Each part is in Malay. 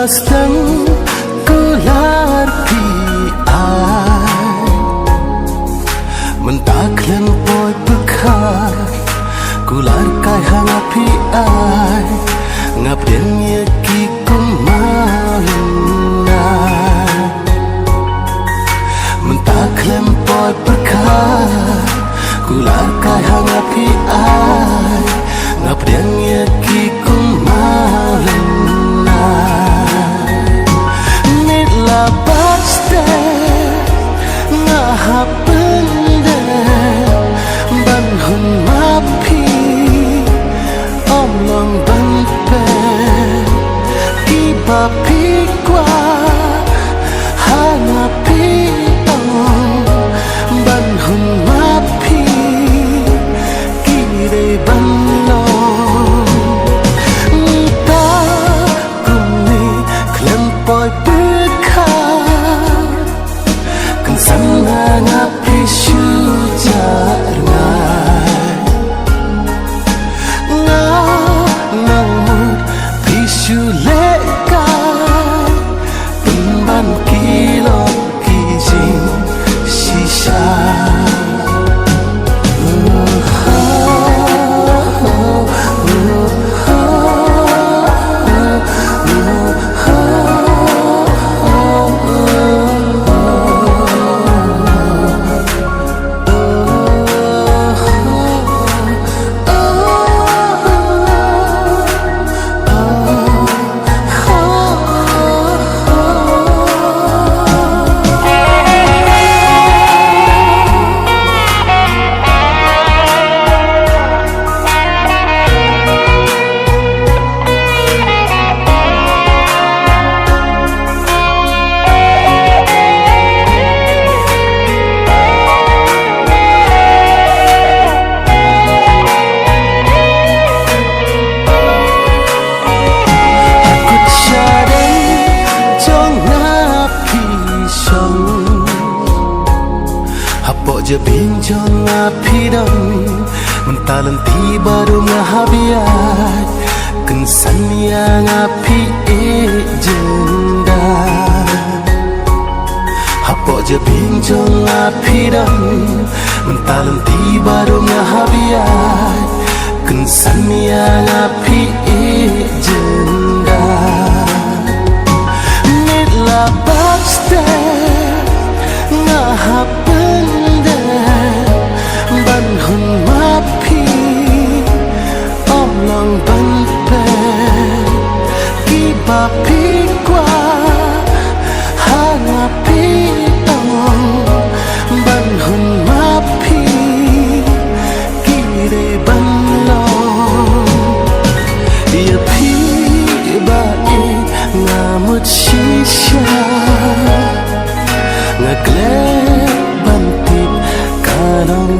sedang kelar pi ai mentaklen poi bekar kular kai hang api ai ngap den ye ki kumalina mentaklen poi bekar kular kai hang api ai ngap den ye ki kumalina nit la baste ngahap bende ban hun mapi om long ban pe ki papi kwa hana pi om ban hun mapi ki re ban lo ta kumni klem poi bekha kan sana ngapi shujar ngai nga nangmut pisu leka pemban kilo kijing sisa je binjong api dong mentalan tiba dong habiat kensan yang api jenda hapo je binjong api dong mentalan tiba dong habiat kensan yang api jenda nit la baste ngahap ban hun mapi om long ban pe ki papi kwa hana pi om ban hun mapi ki re ban lo ye pi ba e ngamut shisha ngagle bantip kalong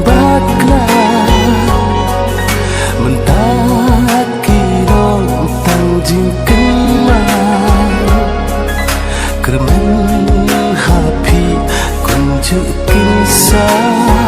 kermen happy kunjuk kisah